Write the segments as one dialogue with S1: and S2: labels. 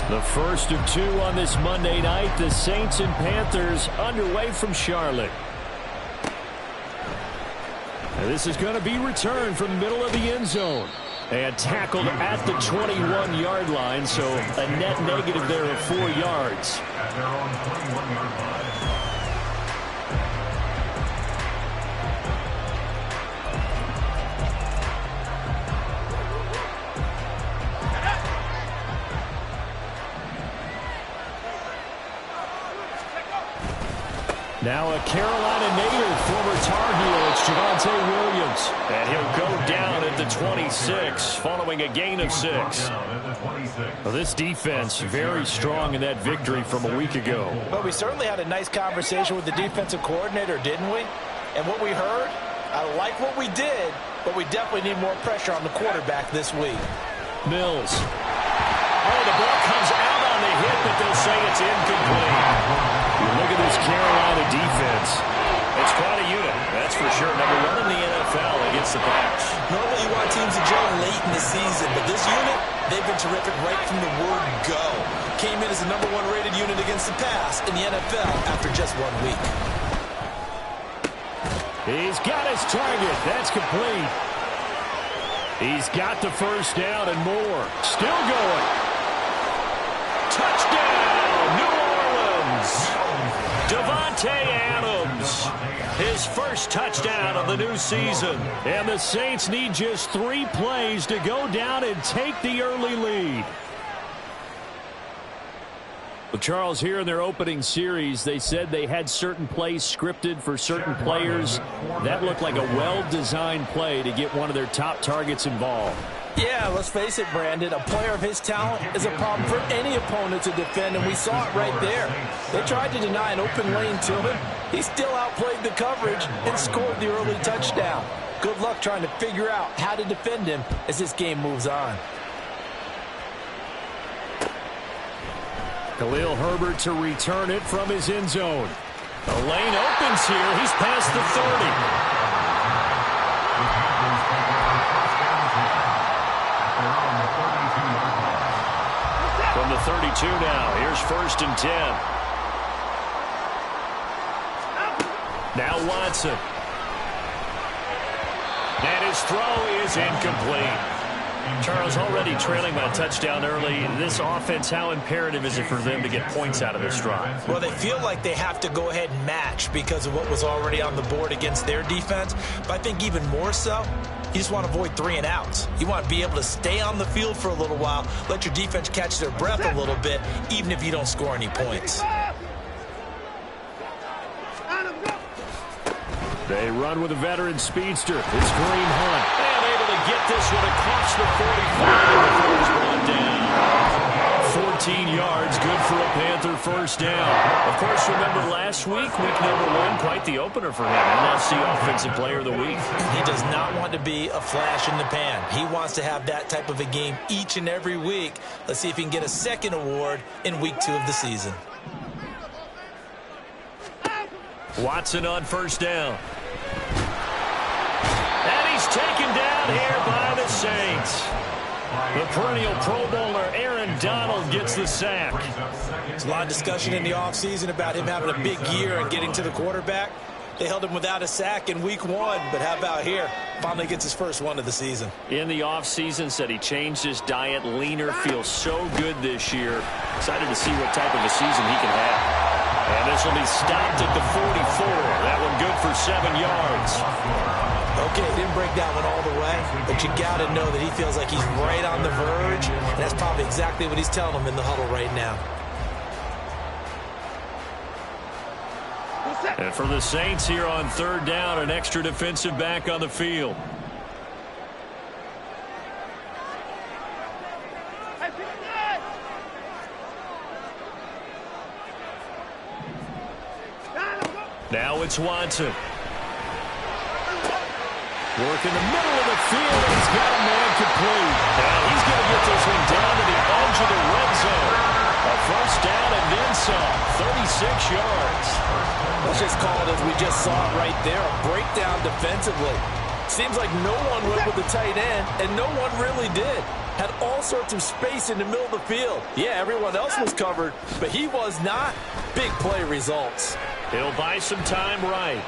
S1: The first of two on this Monday night, the Saints and Panthers underway from Charlotte. And this is going to be returned from the middle of the end zone. And tackled at the 21-yard line, so a net negative there of 4 yards.
S2: At their own 21-yard line.
S1: Now a Carolina native, former Tar Heel, it's Javonte Williams. And he'll go down at the 26 following a gain of 6. Well, this defense very strong in that victory from a week ago.
S3: But we certainly had a nice conversation with the defensive coordinator, didn't we? And what we heard, I like what we did, but we definitely need more pressure on the quarterback this week.
S1: Mills. Oh, the ball comes out on the hit, but they'll say it's incomplete. You look at this Carolina defense. It's quite a unit, that's for sure. Number 1 in the NFL against the pass.
S4: Normally you want teams to gel late in the season, but this unit, they've been terrific right from the word go. Came in as the number 1 rated unit against the pass in the NFL after just 1 week.
S1: He's got his target. That's complete. He's got the first down and more. Still going. Touchdown, New Orleans. Davante Adams, his first touchdown of the new season. And the Saints need just 3 plays to go down and take the early lead. Well, Charles, here in their opening series, they said they had certain plays scripted for certain players. That looked like a well-designed play to get one of their top targets involved.
S3: Yeah, let's face it, Brandon. A player of his talent is a problem for any opponent to defend, and we saw it right there. They tried to deny an open lane to him. He still outplayed the coverage and scored the early touchdown. Good luck trying to figure out how to defend him as this game moves on.
S1: Khalil Herbert to return it from his end zone. The lane opens here. He's past the 30. From the 32 now, here's 1st and 10. Now Watson. And his throw is incomplete. Charles, already trailing by a touchdown early. This offense, how imperative is it for them to get points out of this drive?
S3: Well, they feel like they have to go ahead and match because of what was already on the board against their defense. But I think even more so, you just want to avoid 3 and outs. You want to be able to stay on the field for a little while, let your defense catch their breath a little bit, even if you don't score any points.
S1: They run with a veteran speedster. It's Kareem Hunt. And able to get this one across the 45 before he's brought down. 14 yards, good for a Panther first down. Of course, remember last week number 1, quite the opener for him. NFC Offensive Player of the Week.
S3: He does not want to be a flash in the pan. He wants to have that type of a game each and every week. Let's see if he can get a second award in week 2 of the season.
S1: Watson on first down. And he's taken down here by the Saints. The perennial Pro Bowler Aaron Donald gets the sack.
S3: There's a lot of discussion in the offseason about him having a big year and getting to the quarterback. They held him without a sack in week 1, but how about here? Finally gets his first one of the season.
S1: In the offseason, said he changed his diet, leaner, feels so good this year. Excited to see what type of a season he can have. And this will be stopped at the 44. That one good for 7 yards.
S3: Okay, didn't break that one all the way, but you got to know that he feels like he's right on the verge, and that's probably exactly what he's telling him in the huddle right now.
S1: And for the Saints here on 3rd down, an extra defensive back on the field. Now it's Watson. Work in the middle of the field, and he's got a man complete. And he's going to get this one down to the edge of the red zone. A first down and then some, 36 yards.
S3: Let's just call it as we just saw it right there, a breakdown defensively. Seems like no one went with the tight end, and no one really did. had all sorts of space in the middle of the field. Yeah, everyone else was covered, but he was not. Big play results.
S1: He'll buy some time right.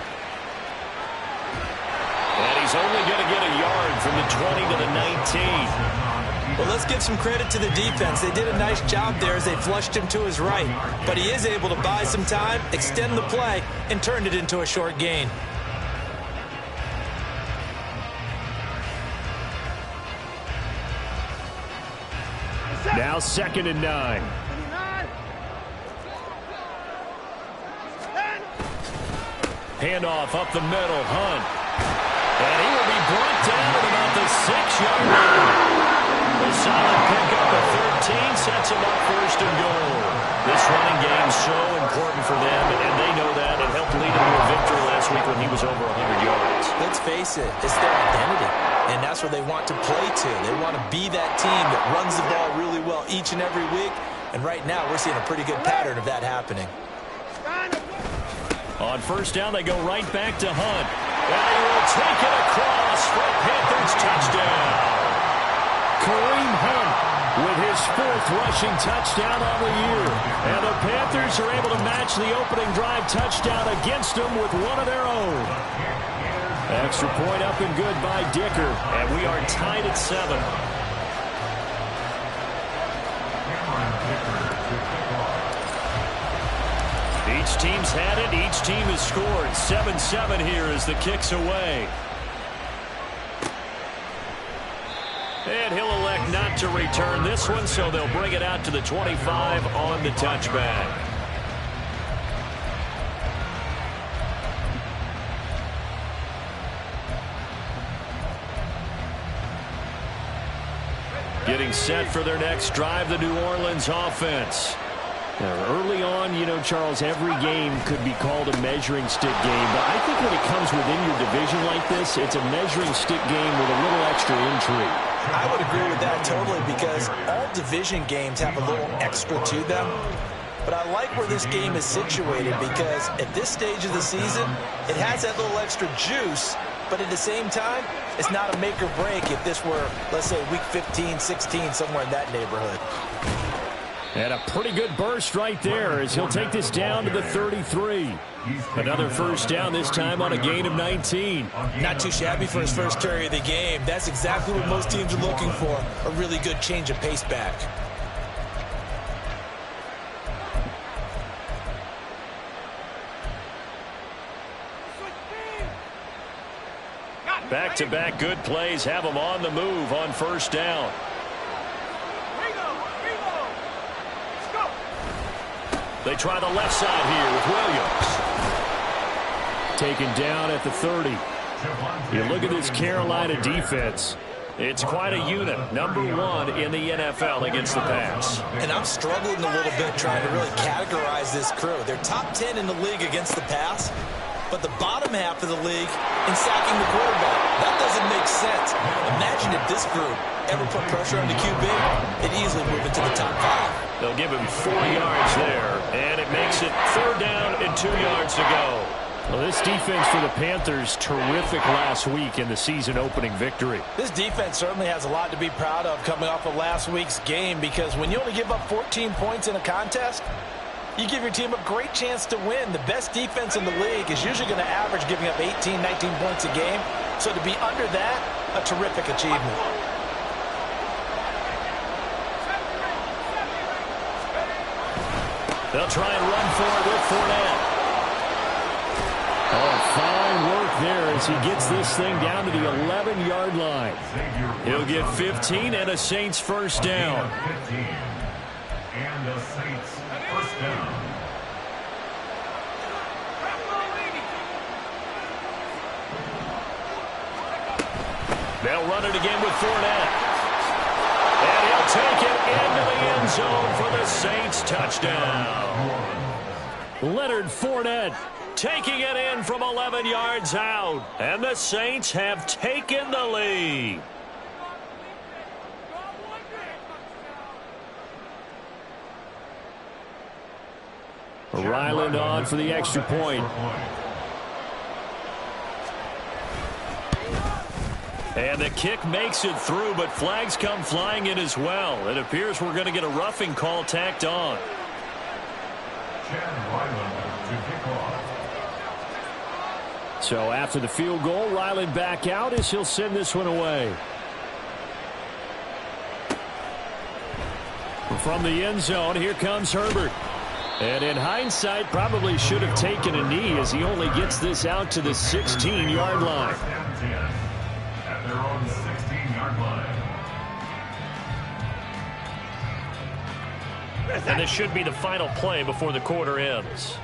S1: And he's only going to get a yard from the 20 to the 19.
S4: Well, let's give some credit to the defense. They did a nice job there as they flushed him to his right. But he is able to buy some time, extend the play, and turn it into a short gain.
S1: Now 2nd and 9. Handoff up the middle, Hunt. And he will be brought down at about the 6-yard line. A solid pickup of 13 sets him up 1st and goal. This running game so important for them, and they know that. It helped lead him to a victory last week when he was over 100 yards.
S4: Let's face it, it's their identity, and that's where they want to play to. They want to be that team that runs the ball really well each and every week, and right now we're seeing a pretty good pattern of that happening.
S1: On 1st down, they go right back to Hunt. And he will take it across for a Panthers touchdown. Kareem Hunt with his 4th rushing touchdown on the year. And the Panthers are able to match the opening drive touchdown against them with one of their own. Extra point up and good by Dicker. And we are tied at 7. Each team's had it. Each team has scored. 7-7 here as the kick's away. And he'll elect not to return this one, so they'll bring it out to the 25 on the touchback. Getting set for their next drive, the New Orleans offense. Now, early on, you know, Charles, every game could be called a measuring stick game. But I think when it comes within your division like this, it's a measuring stick game with a little extra intrigue.
S4: I would agree with that totally because all division games have a little extra to them. But I like where this game is situated because at this stage of the season, it has that little extra juice. But at the same time, it's not a make or break if this were, let's say, week 15, 16, somewhere in that neighborhood.
S1: And a pretty good burst right there as he'll take this down to the 33. Another 1st down, this time on a gain of 19.
S4: Not too shabby for his first carry of the game. That's exactly what most teams are looking for, a really good change of pace back.
S1: Back-to-back good plays have them on the move on 1st down. They try the left side here with Williams. Taken down at the 30. You look at this Carolina defense. It's quite a unit. #1 in the NFL against the pass.
S4: And I'm struggling a little bit trying to really categorize this crew. They're top 10 in the league against the pass, but the bottom half of the league in sacking the quarterback. That doesn't make sense. Imagine if this group ever put pressure on the QB, it'd easily move into the top 5.
S1: They'll give him 4 yards there, and it makes it 3rd down and 2 yards to go. Well, this defense for the Panthers, terrific last week in the season-opening victory.
S3: This defense certainly has a lot to be proud of coming off of last week's game because when you only give up 14 points in a contest, you give your team a great chance to win. The best defense in the league is usually going to average giving up 18, 19 points a game. So to be under that, a terrific achievement.
S1: They'll try and run for it with Fournette. Oh, fine work there as he gets this thing down to the 11-yard line. He'll get 15 and a Saints 1st down.
S2: And the Saints 1st down.
S1: They'll run it again with Fournette. And he'll take it into the end zone for the Saints touchdown. Leonard Fournette taking it in from 11 yards out. And the Saints have taken the lead. Ryland on for the extra point. And the kick makes it through, but flags come flying in as well. It appears we're going to get a roughing call tacked on. So after the field goal, Ryland back out as he'll send this one away. From the end zone, here comes Herbert. And in hindsight, probably should have taken a knee as he only gets this out to the 16-yard line.
S2: At their own 16-yard line.
S1: And this should be the final play before the quarter ends.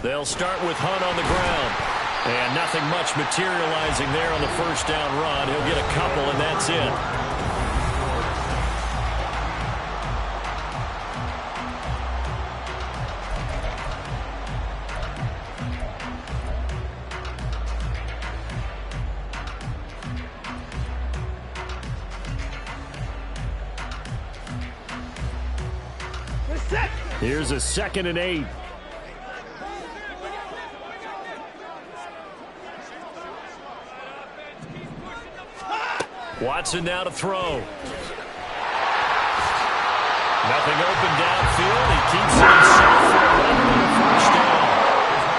S1: They'll start with Hunt on the ground. And nothing much materializing there on the first down run. He'll get a couple, and that's it. Here's a 2nd and 8. Watson now to throw. Nothing open downfield. He keeps it himself for a first down.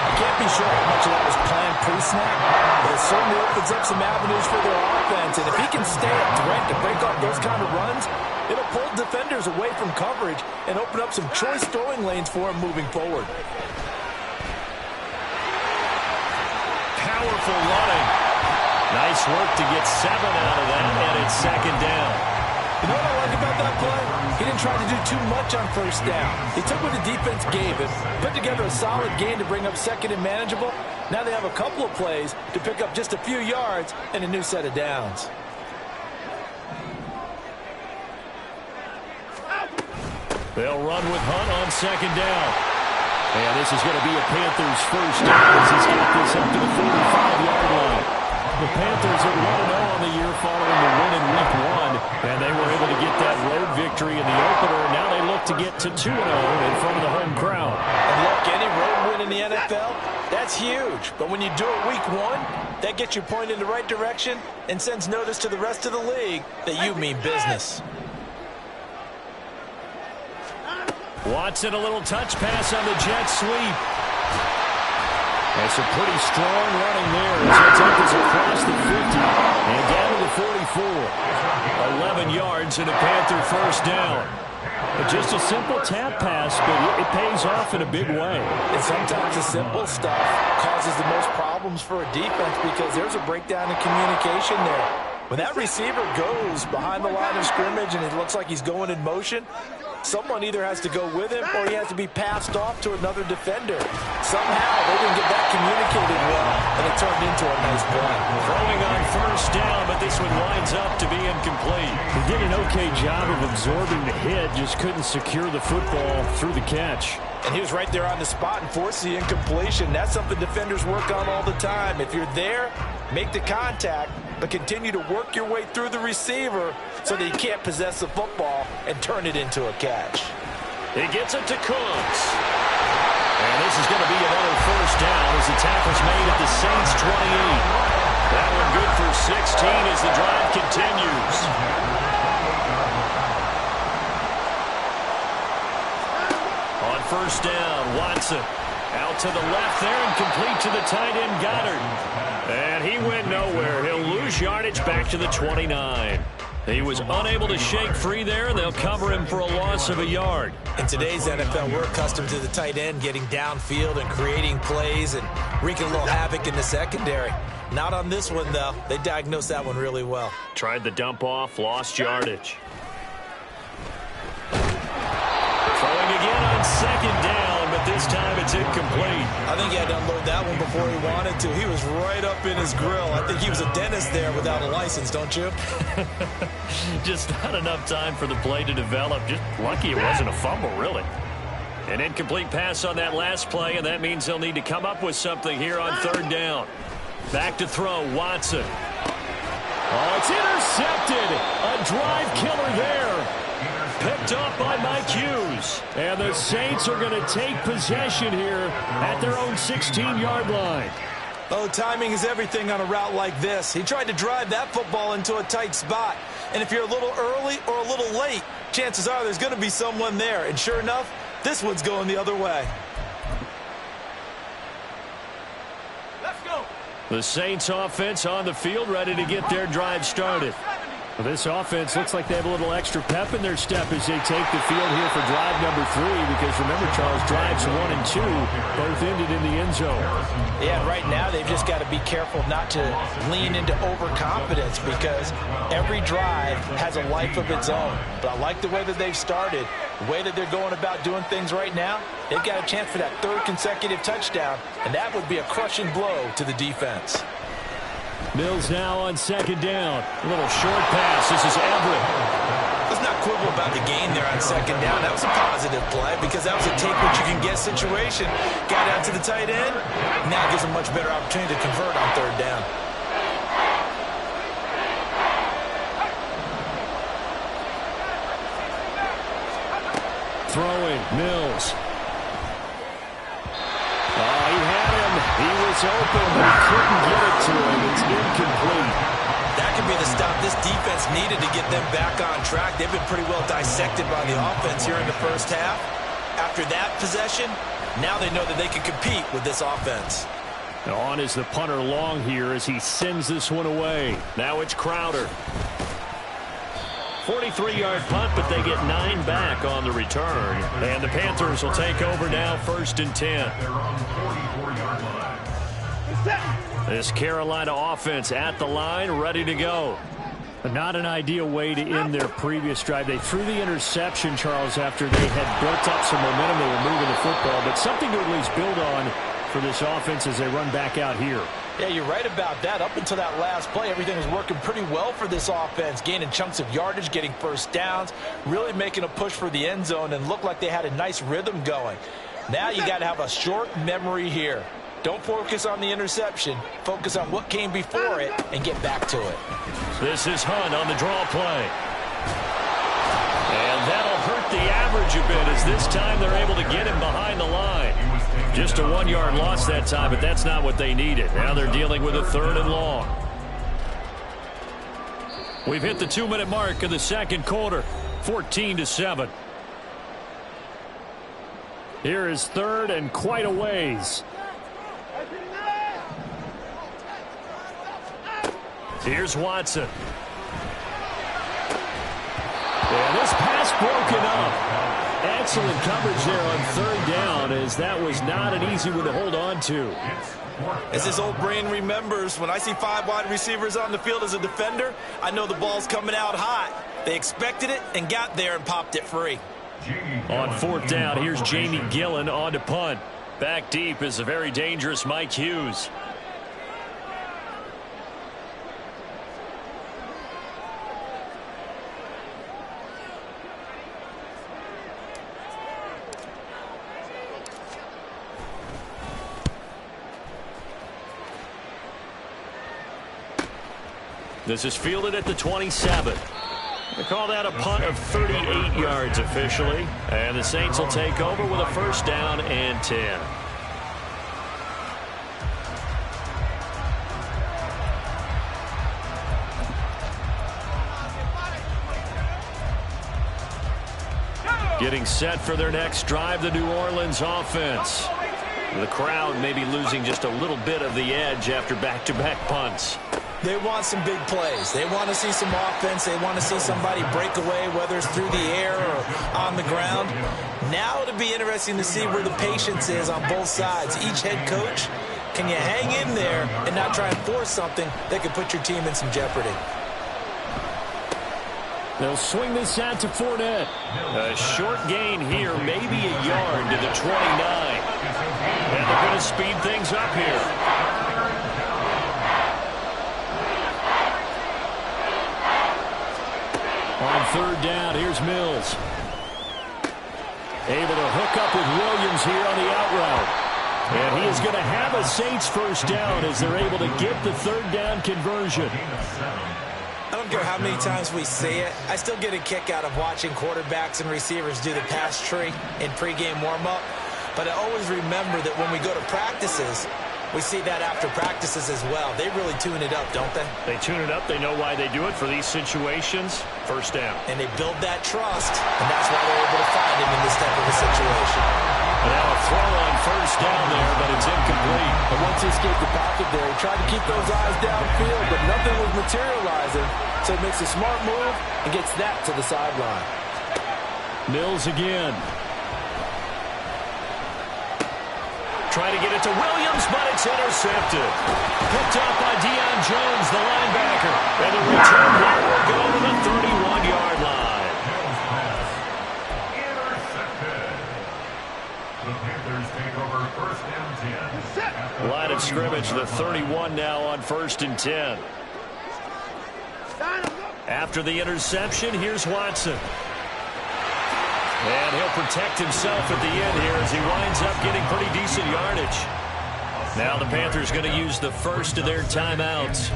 S3: I can't be sure how much of that was planned pre-snap, but it certainly opens up some avenues for their offense. And if he can stay a threat to break off those kind of runs, it'll pull defenders away from coverage and open up some choice throwing lanes for him moving forward.
S1: Powerful running. Nice work to get 7 out of that, and it's 2nd down.
S3: You know what I like about that play? He didn't try to do too much on first down. He took what the defense gave him, put together a solid gain to bring up 2nd and manageable. Now they have a couple of plays to pick up just a few yards and a new set of downs.
S1: They'll run with Hunt on 2nd down. And this is going to be a Panthers first down as he's got this up to the 45-yard line. The Panthers are 1-0 on the year following the win in Week 1, and they were able to get that road victory in the opener, and now they look to get to 2-0 in front of the home crowd.
S3: And look, any road win in the NFL, that's huge. But when you do it Week 1, that gets you pointed in the right direction and sends notice to the rest of the league that you mean business.
S1: Watson, a little touch pass on the jet sweep. That's a pretty strong running there as he'll take this across the 50 and down to the 44. 11 yards and a Panther first down. Just a simple tap pass, but it pays off in a big way.
S3: And sometimes the simple stuff causes the most problems for a defense because there's a breakdown in communication there. When that receiver goes behind the line of scrimmage and it looks like he's going in motion, someone either has to go with him or he has to be passed off to another defender. Somehow they didn't get that communicated well, and it turned into a nice play.
S1: Throwing on first down, but this one winds up to be incomplete. He did an okay job of absorbing the hit, just couldn't secure the football through the catch.
S3: And he was right there on the spot and forced the incompletion. That's something defenders work on all the time. If you're there, make the contact, but continue to work your way through the receiver so that he can't possess the football and turn it into a catch.
S1: He gets it to Cooks. And this is going to be another first down as the tackle's made at the Saints 28. That one good for 16 as the drive continues. On first down, Watson out to the left there and complete to the tight end Goddard. And he went nowhere. He'll lose yardage back to the 29. He was unable to shake free there, and they'll cover him for a loss of a yard.
S3: In today's NFL, we're accustomed to the tight end getting downfield and creating plays and wreaking a little havoc in the secondary. Not on this one, though. They diagnosed that one really well.
S1: Tried the dump off, lost yardage. Throwing again on second down, but this time it's incomplete.
S3: I think he had to unload that one before he wanted to. He was right up in his grill. I think he was a dentist there without a license, don't you?
S1: Just not enough time for the play to develop. Just lucky it wasn't a fumble, really. An incomplete pass on that last play, and that means they'll need to come up with something here on third down. Back to throw, Watson. Oh, it's intercepted. A drive killer there. Picked up by Mike Hughes. And the Saints are going to take possession here at their own 16-yard line.
S4: Oh, timing is everything on a route like this. He tried to drive that football into a tight spot. And if you're a little early or a little late, chances are there's going to be someone there. And sure enough, this one's going the other way.
S3: Let's go.
S1: The Saints offense on the field, ready to get their drive started. Well, this offense looks like they have a little extra pep in their step as they take the field here for drive number 3, because remember, Charles, drives 1 and 2 both ended in the end zone.
S4: Yeah, right now they've just got to be careful not to lean into overconfidence, because every drive has a life of its own. But I like the way that they've started, the way that they're going about doing things right now. They've got a chance for that 3rd consecutive touchdown, and that would be a crushing blow to the defense.
S1: Mills now on 2nd down. A little short pass. This is Everett.
S4: Let's not quibble about the gain there on 2nd down. That was a positive play because that was a take-what-you-can-get situation. Got out to the tight end. Now gives a much better opportunity to convert on 3rd down.
S1: Throwing, Mills. Oh, he had him. He was open, but he couldn't get it to him. It's incomplete.
S4: That could be the stop this defense needed to get them back on track. They've been pretty well dissected by the offense here in the first half. After that possession, now they know that they can compete with this offense.
S1: On is the punter long here as he sends this one away. Now it's Crowder. 43-yard punt, but they get 9 back on the return. And the Panthers will take over now, 1st and 10. This Carolina offense at the line, ready to go. But not an ideal way to end their previous drive. They threw the interception, Charles, after they had built up some momentum. They were moving the football, but something to at least build on for this offense as they run back out here.
S4: Yeah, you're right about that. Up until that last play, everything was working pretty well for this offense, gaining chunks of yardage, getting first downs, really making a push for the end zone, and looked like they had a nice rhythm going. Now you got to have a short memory here. Don't focus on the interception. Focus on what came before it and get back to it.
S1: This is Hunt on the draw play. And that'll hurt the average a bit as this time they're able to get him behind the line. Just a 1-yard loss that time, but that's not what they needed. Now they're dealing with a 3rd and long. We've hit the 2-minute mark of the 2nd quarter, 14-7. Here is 3rd and quite a ways. Here's Watson. And this pass broken up. Excellent coverage there on 3rd down, as that was not an easy one to hold on to.
S4: As this old brain remembers, when I see 5 wide receivers on the field as a defender, I know the ball's coming out hot. They expected it and got there and popped it free.
S1: On 4th down, here's Jamie Gillen on to punt. Back deep is a very dangerous Mike Hughes. This is fielded at the 27. They call that a punt of 38 yards officially. And the Saints will take over with a 1st down and 10. Getting set for their next drive, the New Orleans offense. The crowd may be losing just a little bit of the edge after back-to-back punts.
S4: They want some big plays. They want to see some offense. They want to see somebody break away, whether it's through the air or on the ground. Now it'll be interesting to see where the patience is on both sides. Each head coach, can you hang in there and not try and force something that could put your team in some jeopardy?
S1: They'll swing this out to Fournette. A short gain here, maybe a yard to the 29. And they're going to speed things up here. On 3rd down, here's Mills. Able to hook up with Williams here on the out route. And he is going to have a Saints 1st down as they're able to get the 3rd down conversion.
S4: I don't care how many times we see it, I still get a kick out of watching quarterbacks and receivers do the pass tree in pregame warm-up. But I always remember that when we go to practices, we see that after practices as well. They really tune it up, don't they?
S1: They tune it up. They know why they do it for these situations. First down.
S4: And they build that trust, and that's why they're able to find him in this type of a situation.
S1: Now a throw on first down there, but it's incomplete.
S3: And once he escaped the pocket there, he tried to keep those eyes downfield, but nothing was materializing. So he makes a smart move and gets that to the sideline.
S1: Mills again. Trying to get it to Williams, but it's intercepted. Picked up by Deion Jones, the linebacker. And the return here will go to the 31-yard line.
S2: Intercepted. The Panthers take over first and 10.
S1: Line of scrimmage, the 31 now on first and 10. After the interception, here's Watson. And he'll protect himself at the end here as he winds up getting pretty decent yardage. Now the Panthers going to use the first of their timeouts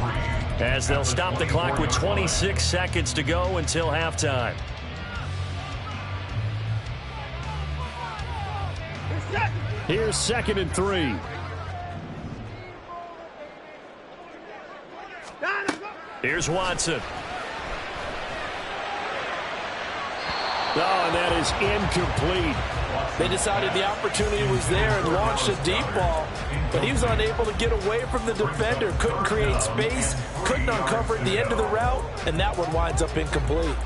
S1: as they'll stop the clock with 26 seconds to go until halftime. Here's 2nd and 3. Here's Watson. Oh, and that is incomplete.
S3: They decided the opportunity was there and launched a deep ball, but he was unable to get away from the defender, couldn't create space, couldn't uncover at the end of the route, and that one winds up incomplete.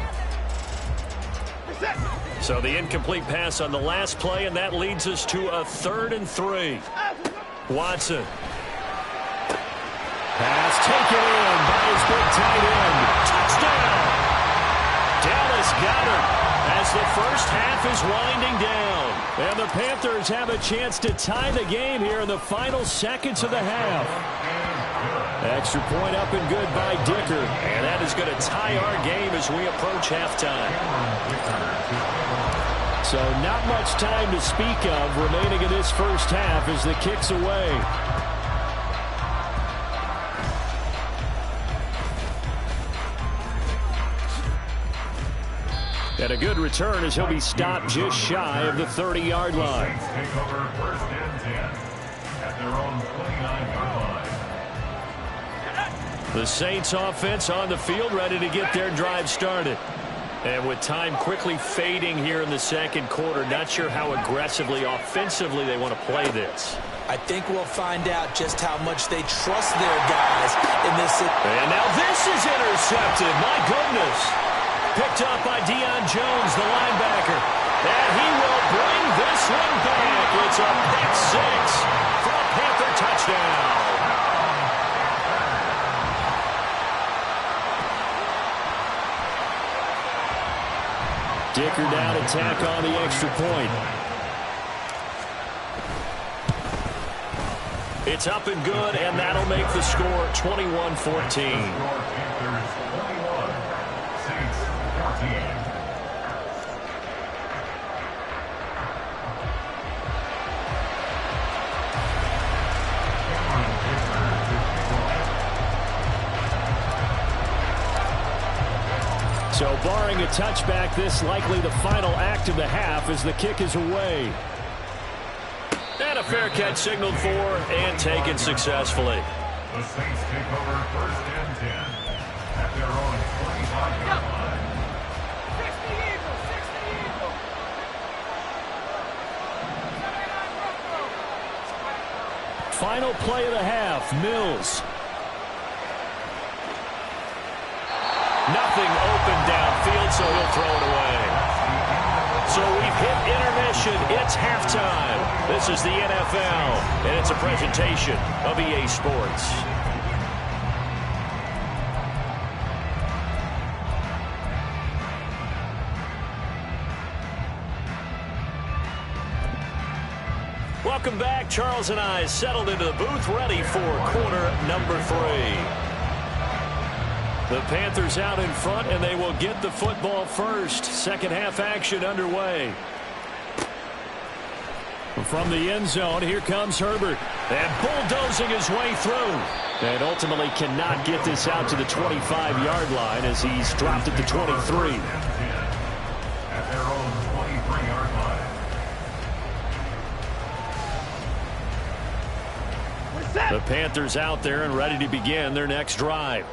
S1: So the incomplete pass on the last play, and that leads us to a 3rd and 3. Watson. Pass taken in by his big tight end. Touchdown! Dallas Goedert as the first half is winding down. And the Panthers have a chance to tie the game here in the final seconds of the half. Extra point up and good by Dicker. And that is going to tie our game as we approach halftime. So not much time to speak of remaining in this first half as the kick's away. And a good return as he'll be stopped just shy of the 30-yard line.
S2: Take over first and 10 at their own 29-yard line.
S1: The Saints offense on the field, ready to get their drive started. And with time quickly fading here in the second quarter, not sure how aggressively, offensively they want to play this.
S4: I think we'll find out just how much they trust their guys in this.
S1: And now this is intercepted. My goodness. Picked up by Deion Jones, the linebacker. And he will bring this one back. It's a pick six for a Panther touchdown. Dicker down to tack on the extra point. It's up and good, and that'll make the score 21-14. So barring a touchback, this likely the final act of the half as the kick is away. And a fair catch signaled for and taken successfully.
S2: The Saints take over first and 10 at their own 25-yard line.
S1: Final play of the half, Mills. Nothing open downfield, so he'll throw it away. So we've hit intermission. It's halftime. This is the NFL, and it's a presentation of EA Sports. Welcome back. Charles and I settled into the booth, ready for quarter number 3. The Panthers out in front, and they will get the football first. Second half action underway. From the end zone, here comes Herbert. And bulldozing his way through. And ultimately cannot get this out to the 25-yard line as he's dropped at the 23.
S2: At their own 23-yard line.
S1: The Panthers out there and ready to begin their next drive.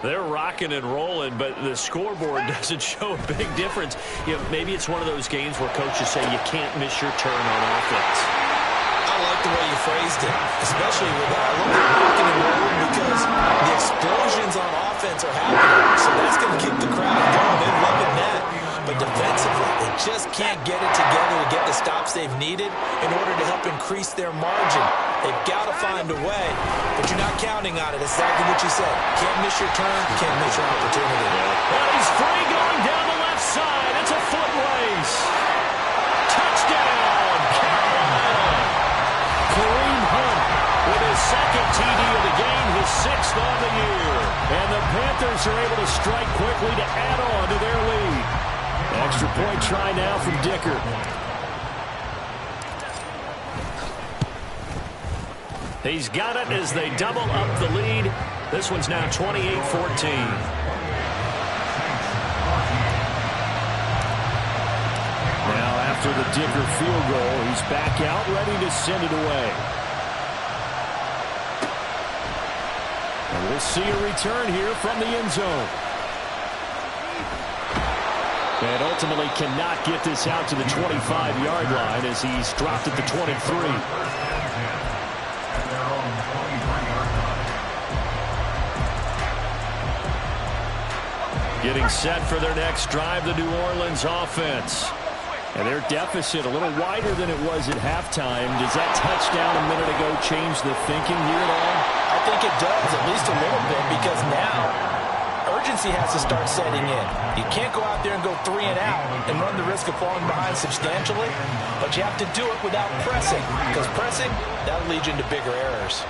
S1: They're rocking and rolling, but the scoreboard doesn't show a big difference. You know, maybe it's one of those games where coaches say you can't miss your turn on offense.
S4: I like the way you phrased it, especially with that. I love the rocking and rolling because the explosions on offense are happening. So that's going to keep the crowd going. They're loving that. But defensively, they just can't get it together to get the stops they've needed in order to help increase their margin. They've got to find a way, but you're not counting on it. Exactly what you said. Can't miss your turn, can't miss your opportunity.
S1: Well, he's free going down the left side. It's a foot race. Touchdown, Carolina. Kareem Hunt with his second TD of the game, his sixth on the year. And the Panthers are able to strike quickly to add on to their lead. Extra point try now from Dicker. He's got it as they double up the lead. This one's now 28-14. Now after the Dicker field goal, he's back out ready to send it away. And we'll see a return here from the end zone. And ultimately cannot get this out to the 25-yard line as he's dropped at the 23. Getting set for their next drive, the New Orleans offense. And their deficit a little wider than it was at halftime. Does that touchdown a minute ago change the thinking here at all?
S4: I think it does, at least a little bit, because now urgency has to start setting in. You can't go out there and go 3 and out and run the risk of falling behind substantially, but you have to do it without pressing, because pressing, that'll lead you into bigger errors.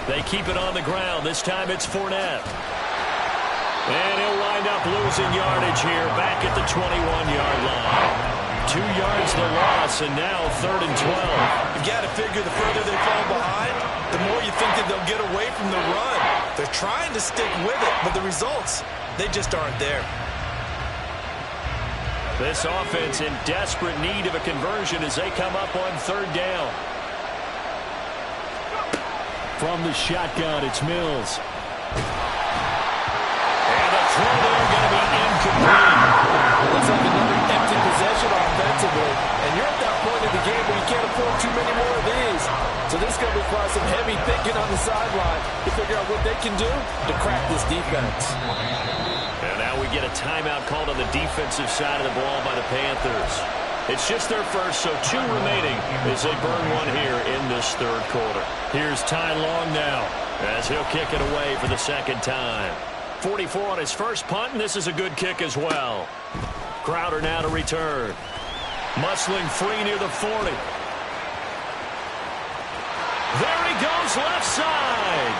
S1: They keep it on the ground. This time it's Fournette. And he'll wind up losing yardage here back at the 21-yard line. 2 yards the loss, and now 3rd and 12.
S4: You got to figure the further they fall behind, the more you think that they'll get away from the run. They're trying to stick with it, but the results, they just aren't there.
S1: This offense in desperate need of a conversion as they come up on 3rd down. From the shotgun, it's Mills. And the throw there going to be incomplete.
S3: Looks like another empty possession offensively. And you're at that point in the game where you can't afford too many more of these. So this is going to require some heavy thinking on the sideline to figure out what they can do to crack this defense.
S1: And now we get a timeout called on the defensive side of the ball by the Panthers. It's just their first, so 2 remaining as they burn one here in this 3rd quarter. Here's Ty Long now as he'll kick it away for the 2nd time. 44 on his first punt, and this is a good kick as well. Crowder now to return. Muscling free near the 40. There he goes left side.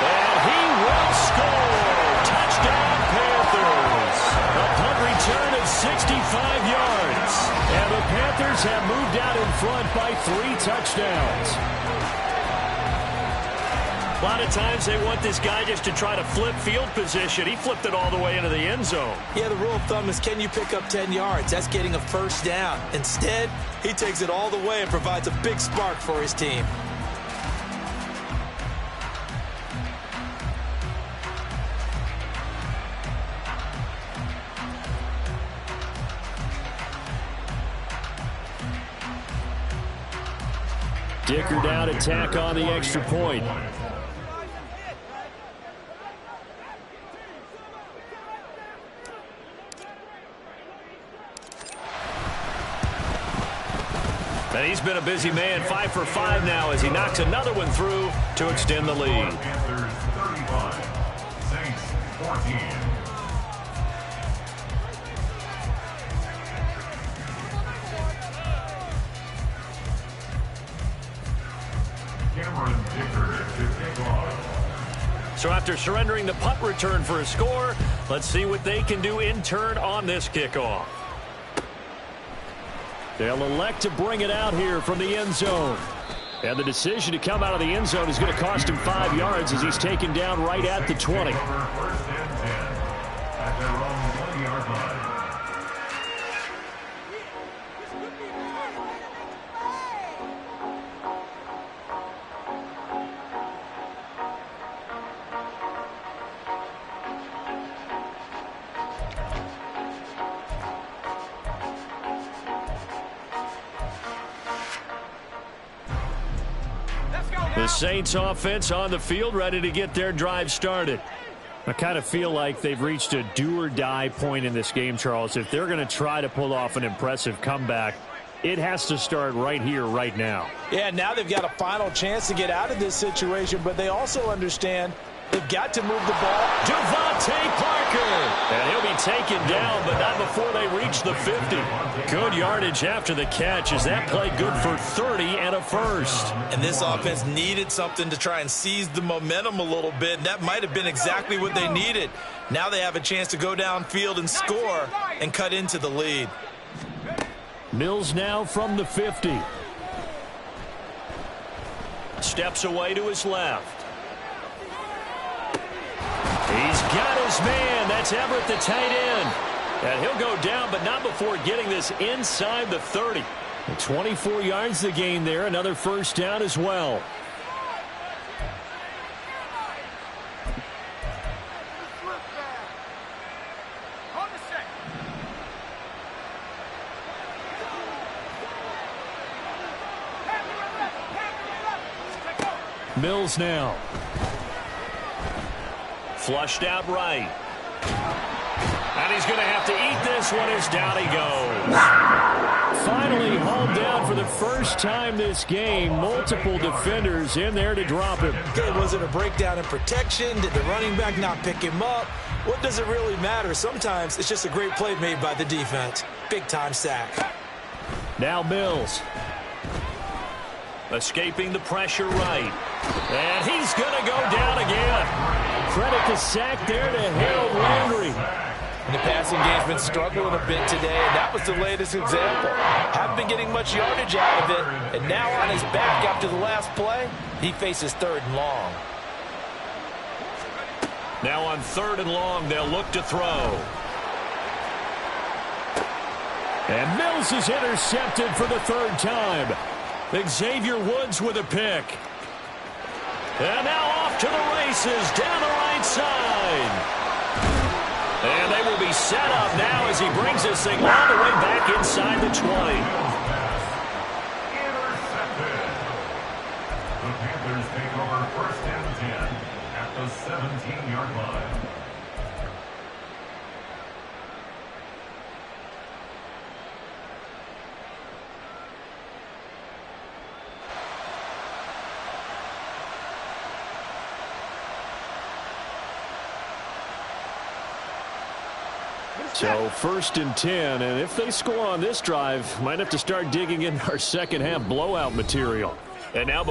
S1: And he will score. Touchdown Panthers. A punt return of 65 yards. And the Panthers have moved out in front by 3 touchdowns. A lot of times they want this guy just to try to flip field position. He flipped it all the way into the end zone.
S4: Yeah, the rule of thumb is can you pick up 10 yards? That's getting a first down. Instead, he takes it all the way and provides a big spark for his team.
S1: Dicker down to tack on the extra point. And he's been a busy man, 5 for 5 now as he knocks another one through to extend the lead.
S2: Panthers 35, Saints 14. Cameron Dicker to kick off.
S1: So after surrendering the punt return for a score, let's see what they can do in turn on this kickoff. They'll elect to bring it out here from the end zone. And the decision to come out of the end zone is going to cost him 5 yards as he's taken down right at the 20.
S2: First and 10 at their own 20-yard line.
S1: The Saints offense on the field, ready to get their drive started. I kind of feel like they've reached a do-or-die point in this game, Charles. If they're going to try to pull off an impressive comeback, it has to start right here, right now.
S3: Yeah, now they've got a final chance to get out of this situation, but they also understand they've got to move the ball.
S1: Devontae Parker! And he'll be taken down, but not before they reach the 50. Good yardage after the catch as that play good for 30 and a first.
S4: And this offense needed something to try and seize the momentum a little bit, and that might have been exactly what they needed. Now they have a chance to go downfield and score and cut into the lead.
S1: Mills now from the 50. Steps away to his left. He's got his man. That's Everett, the tight end. And he'll go down, but not before getting this inside the 30. 24 yards to gain there. Another first down as well. Mills now. Flushed out right. And he's going to have to eat this one as down he goes. Finally hauled down for the first time this game. Multiple defenders in there to drop him.
S3: Okay, was it a breakdown in protection? Did the running back not pick him up? What does it really matter? Sometimes it's just a great play made by the defense. Big-time sack.
S1: Now Mills. Escaping the pressure right. And he's going to go down again. Credit the sack there to Harold Landry.
S3: And the passing game's been struggling a bit today, and that was the latest example. Haven't been getting much yardage out of it, and now on his back after the last play, he faces 3rd and long.
S1: Now on 3rd and long, they'll look to throw. And Mills is intercepted for the 3rd time. Xavier Woods with a pick. And now off to the races down the right side. And they will be set up now as he brings this thing all the way back inside the 20.
S2: Intercepted. The Panthers take over 1st and 10 at the 17-yard line.
S1: So 1st and 10, and if they score on this drive, might have to start digging in our second half blowout material. And now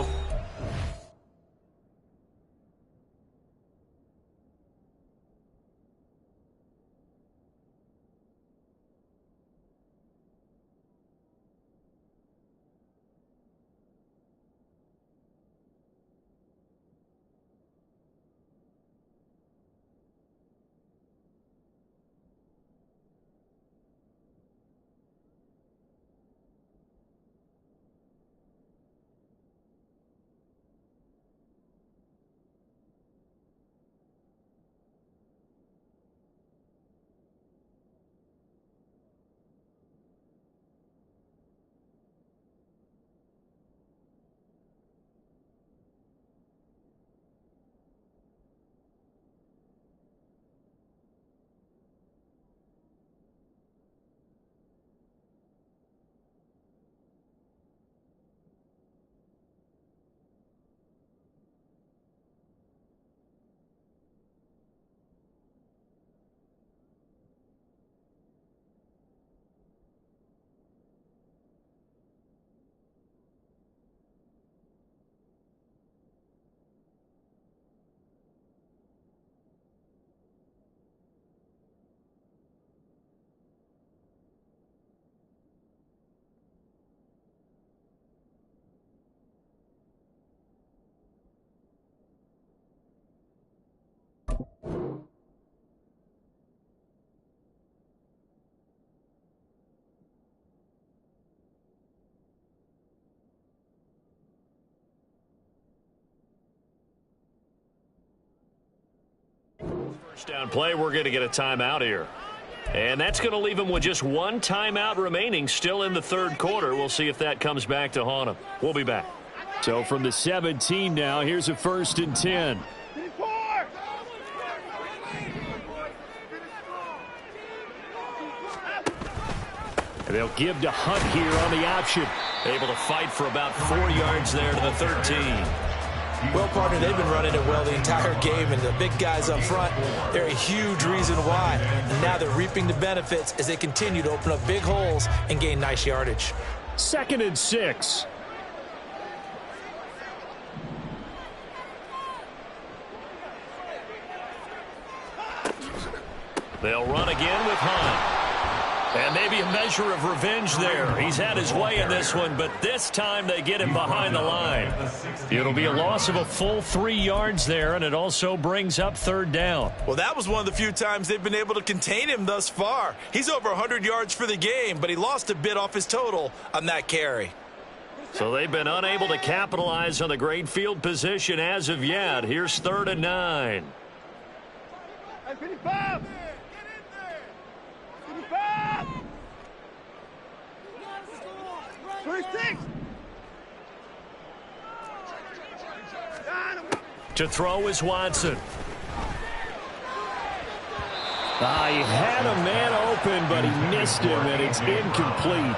S1: Touchdown play, we're going to get a timeout here. And that's going to leave him with just one timeout remaining still in the third quarter. We'll see if that comes back to haunt him. We'll be back. So from the 17 now, here's a 1st and 10. And they'll give to Hunt here on the option. Able to fight for about 4 yards there to the 13.
S3: Well, partner, they've been running it well the entire game, and the big guys up front, they're a huge reason why. And now they're reaping the benefits as they continue to open up big holes and gain nice yardage.
S1: 2nd and 6. They'll run again with Hunt. And maybe a measure of revenge there. He's had his way in this one, but this time they get him behind the line. It'll be a loss of a full 3 yards there, and it also brings up 3rd down.
S3: Well, that was one of the few times they've been able to contain him thus far. He's over 100 yards for the game, but he lost a bit off his total on that carry.
S1: So they've been unable to capitalize on the great field position as of yet. Here's 3rd and 9.
S5: 26.
S1: To throw is Watson. He had a man open, but he missed him, and it's incomplete.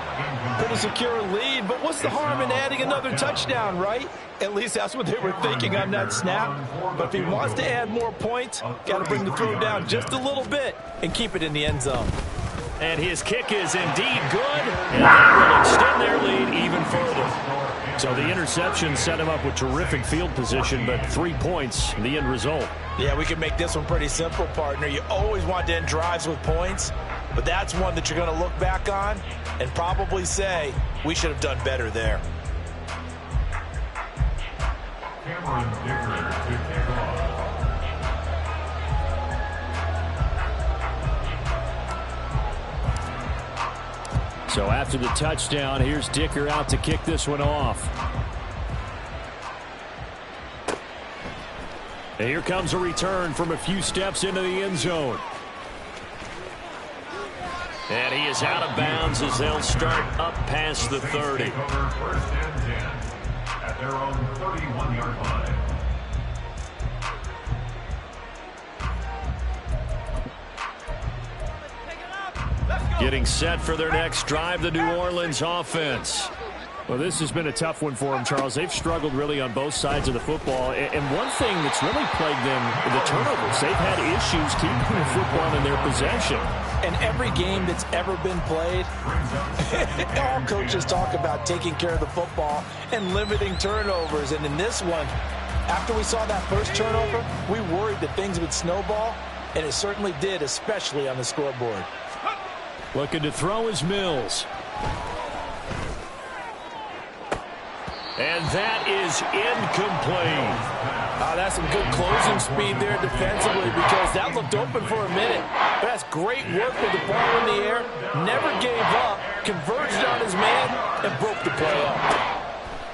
S3: Pretty secure lead, but what's the harm in adding another touchdown, right? At least that's what they were thinking on that snap. But if he wants to add more points, got to bring the throw down just a little bit and keep it in the end zone.
S1: And his kick is indeed good, and that will extend their lead even further. So the interception set him up with terrific field position, but 3 points, the end result.
S3: Yeah, we can make this one pretty simple, partner. You always want to end drives with points, but that's one that you're going to look back on and probably say, we should have done better there.
S2: Cameron Dicker to kick off.
S1: So after the touchdown, here's Dicker out to kick this one off. And here comes a return from a few steps into the end zone. And he is out of bounds as they'll start up past the 30.
S2: 1st and 10 at their own 31-yard line.
S1: Getting set for their next drive, the New Orleans offense. Well, this has been a tough one for them, Charles. They've struggled really on both sides of the football. And one thing that's really plagued them, the turnovers. They've had issues keeping the football in their possession.
S3: And every game that's ever been played, all coaches talk about taking care of the football and limiting turnovers. And in this one, after we saw that first turnover, we worried that things would snowball, and it certainly did, especially on the scoreboard.
S1: Looking to throw is Mills. And that is incomplete.
S3: That's some good closing speed there defensively because that looked open for a minute. But that's great work with the ball in the air. Never gave up, converged on his man, and broke the play up.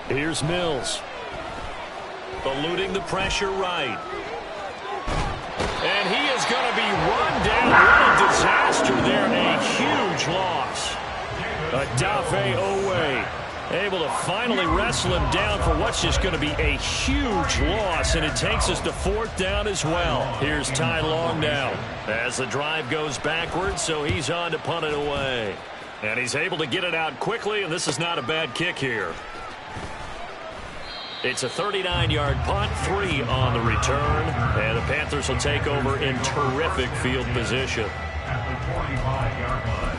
S1: Here's Mills. Eluding the pressure right. And he is going to be run down. What a disaster there. A huge loss. Adafe Owe able to finally wrestle him down for what's just going to be a huge loss, and it takes us to 4th down as well. Here's Ty Long now as the drive goes backwards, so he's on to punt it away. And he's able to get it out quickly, and this is not a bad kick here. It's a 39-yard punt, 3 on the return, and the Panthers will take over in terrific field position.
S2: At the 45-yard line.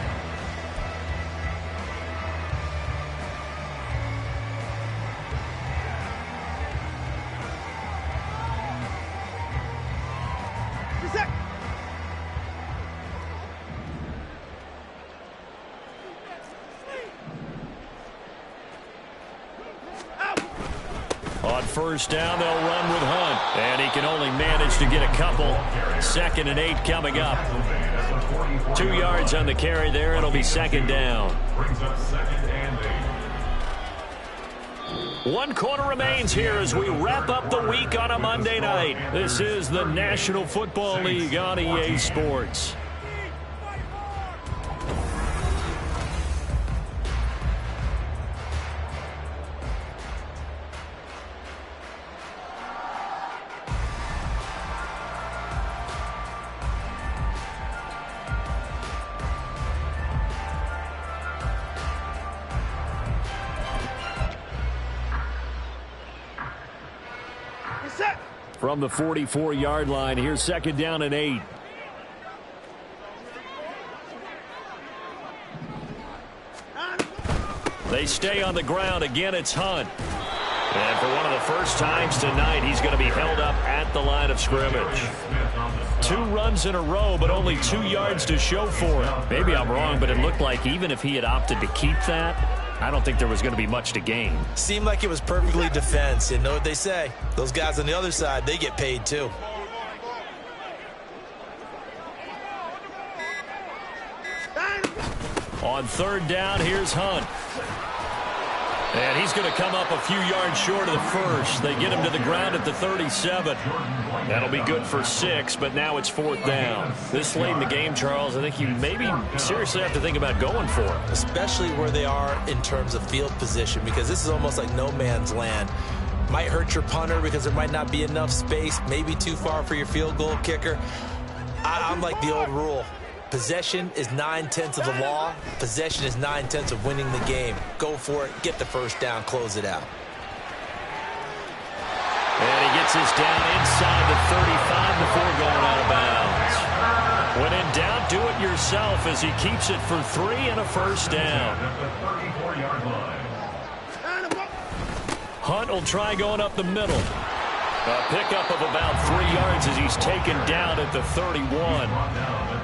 S1: On 1st down, they'll run with Hunt. And he can only manage to get a couple. 2nd and 8 coming up. 2 yards on the carry there. It'll be 2nd down.
S2: Brings up 2nd and 8.
S1: One quarter remains here as we wrap up the week on a Monday night. This is the National Football League on EA Sports. From the 44-yard line, here's 2nd down and 8. They stay on the ground. Again, it's Hunt. And for one of the first times tonight, he's going to be held up at the line of scrimmage. 2 runs in a row, but only 2 yards to show for it. Maybe I'm wrong, but it looked like even if he had opted to keep that, I don't think there was going to be much to gain.
S4: Seemed like it was perfectly defense. And know what they say? Those guys on the other side, they get paid too.
S1: On 3rd down, here's Hunt. And he's going to come up a few yards short of the first. They get him to the ground at the 37. That'll be good for 6, but now it's 4th down. This late in the game, Charles, I think you maybe seriously have to think about going for it.
S4: Especially where they are in terms of field position, because this is almost like no man's land. Might hurt your punter because there might not be enough space, maybe too far for your field goal kicker. I'm like the old rule. Possession is 9/10 of the law. Possession is 9/10 of winning the game. Go for it. Get the first down. Close it out.
S1: And he gets his down inside the 35 before going out of bounds. When in doubt, do it yourself as he keeps it for 3 and a first down. Hunt will try going up the middle. A pickup of about 3 yards as he's taken down at the 31.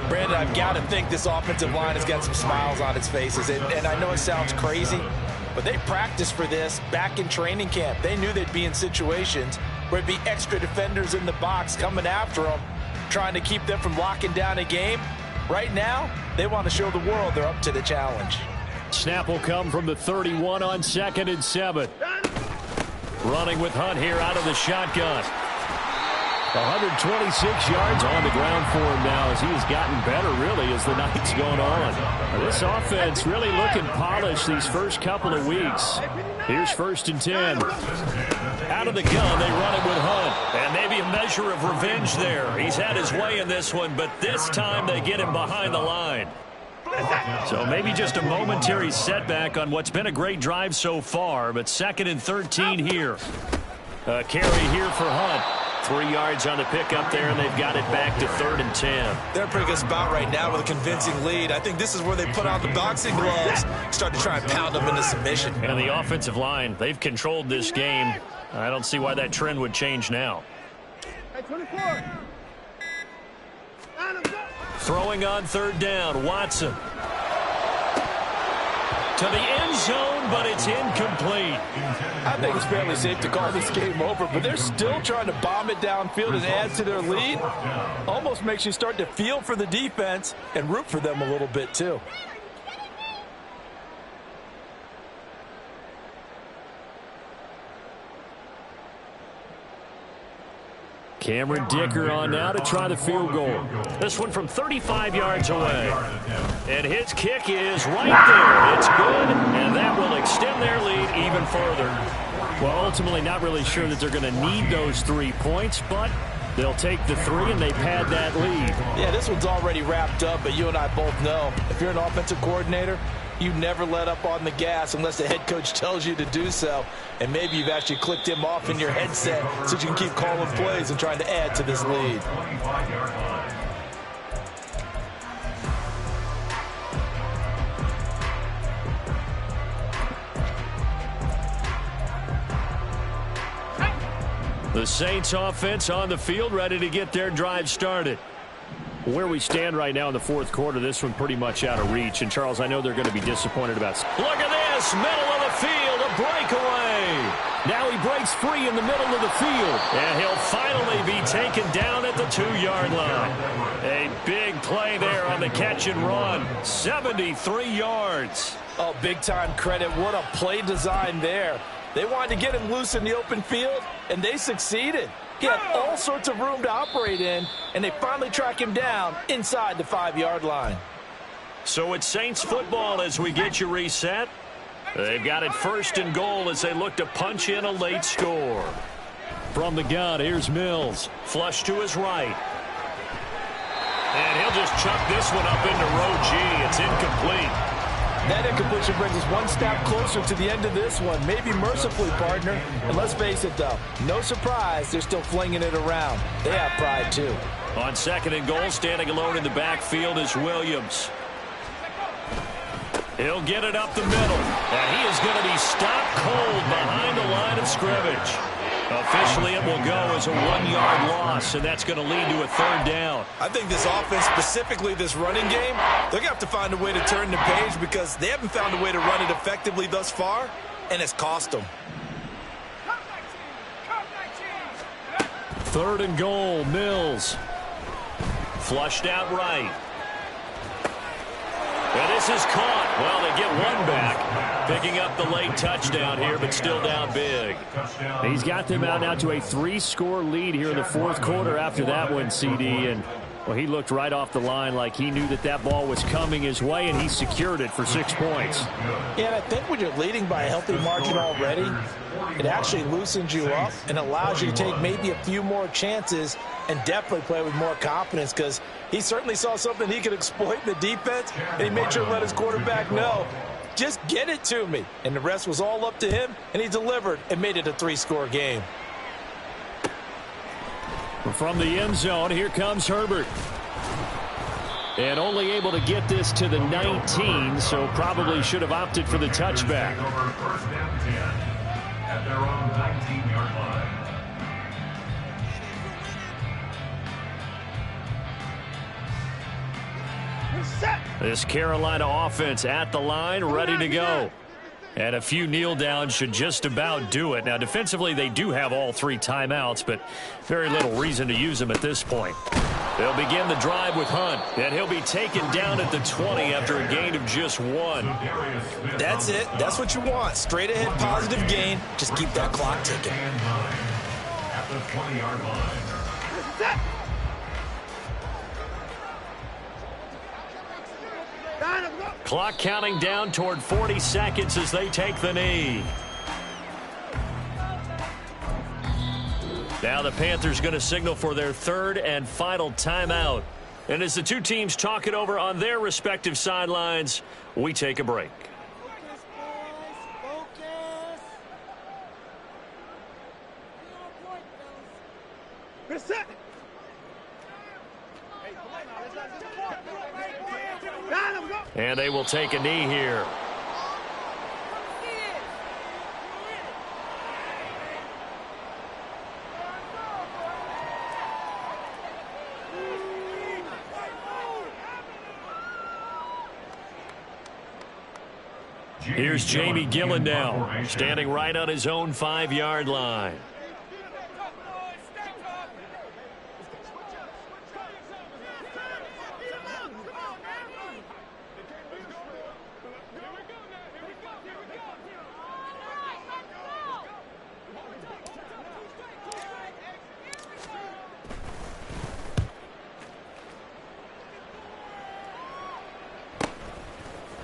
S4: Brandon, I've got to think this offensive line has got some smiles on its faces. And I know it sounds crazy, but they practiced for this back in training camp. They knew they'd be in situations where it'd be extra defenders in the box coming after them, trying to keep them from locking down a game. Right now, they want to show the world they're up to the challenge.
S1: Snap will come from the 31 on 2nd and 7. Running with Hunt here out of the shotgun. 126 yards on the ground for him now as he has gotten better, really, as the night's going on. This offense really looking polished these first couple of weeks. Here's 1st and 10. Out of the gun, they run it with Hunt. And maybe a measure of revenge there. He's had his way in this one, but this time they get him behind the line. So maybe just a momentary setback on what's been a great drive so far, but 2nd and 13 here. A carry here for Hunt. 3 yards on the pickup there, and they've got it back to 3rd and 10.
S4: They're a pretty good spot right now with a convincing lead. I think this is where they put on the boxing gloves, start to try and pound them into submission.
S1: And the offensive line, they've controlled this game. I don't see why that trend would change now. Throwing on 3rd down, Watson. To the end zone, but it's incomplete.
S3: I think it's fairly safe to call this game over, but they're still trying to bomb it downfield and add to their lead. Almost makes you start to feel for the defense and root for them a little bit, too.
S1: Cameron Dicker on now to try the field goal. This one from 35 yards away. And his kick is right there. It's good, and that will extend their lead even further. Well, ultimately not really sure that they're going to need those 3 points, but they'll take the 3 and they pad that lead.
S3: Yeah, this one's already wrapped up, but you and I both know if you're an offensive coordinator, you never let up on the gas unless the head coach tells you to do so. And maybe you've actually clicked him off in your headset so you can keep calling plays and trying to add to this lead.
S1: The Saints offense on the field, ready to get their drive started. Where we stand right now in the 4th quarter, this one pretty much out of reach. And, Charles, I know they're going to be disappointed about. Look at this, middle of the field, a breakaway. Now he breaks free in the middle of the field. And he'll finally be taken down at the 2-yard line. A big play there on the catch and run. 73 yards.
S3: Oh, big-time credit. What a play design there. They wanted to get him loose in the open field, and they succeeded. He had all sorts of room to operate in, and they finally track him down inside the 5-yard line.
S1: So it's Saints football as we get you reset. They've got it 1st and goal as they look to punch in a late score. From the gun, here's Mills. Flush to his right. And he'll just chuck this one up into row G. It's incomplete.
S3: That incompletion brings us one step closer to the end of this one. Maybe mercifully, partner. And let's face it, though, no surprise, they're still flinging it around. They have pride, too.
S1: On 2nd and goal, standing alone in the backfield is Williams. He'll get it up the middle. And he is going to be stopped cold behind the line of scrimmage. Officially, it will go as a 1-yard loss, and that's going to lead to a 3rd down.
S3: I think this offense, specifically this running game, they're going to have to find a way to turn the page because they haven't found a way to run it effectively thus far, and it's cost them.
S1: 3rd and goal, Mills. Flushed out right. And this is caught. Well, they get one back. Picking up the late touchdown here, but still down big.
S5: He's got them out now to a 3-score lead here in the 4th quarter after that one, CD. And, well, he looked right off the line like he knew that that ball was coming his way, and he secured it for 6 points.
S3: Yeah, and I think when you're leading by a healthy margin already, it actually loosens you up and allows you to take maybe a few more chances and definitely play with more confidence because he certainly saw something he could exploit in the defense, and he made sure to let his quarterback know, just get it to me. And the rest was all up to him, and he delivered and made it a 3-score game.
S5: From the end zone, here comes Herbert. And only able to get this to the 19, so probably should have opted for the touchback.
S2: First and 10 at their own 19-yard line.
S1: This Carolina offense at the line, ready to go. And a few kneel downs should just about do it. Now, defensively, they do have all 3 timeouts, but very little reason to use them at this point. They'll begin the drive with Hunt, and he'll be taken down at the 20 after a gain of just 1.
S3: That's it. That's what you want. Straight ahead positive gain. Just keep that clock ticking.
S2: At the 20-yard line.
S1: Clock counting down toward 40 seconds as they take the knee. Now the Panthers going to signal for their 3rd and final timeout. And as the two teams talk it over on their respective sidelines, we take a break. And they will take a knee here. Here's Jamie Gillen now, standing right on his own 5-yard line.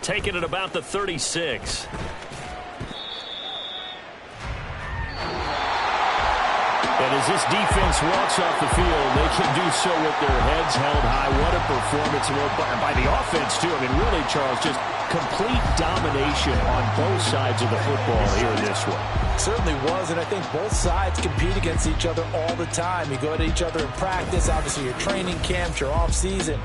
S1: Taken at about the 36.
S5: And as this defense walks off the field, they can do so with their heads held high. What a performance by the offense, too. I mean, really, Charles, just complete domination on both sides of the football here in this one.
S3: Certainly was, and I think both sides compete against each other all the time. You go to each other in practice, obviously your training camps, your off season.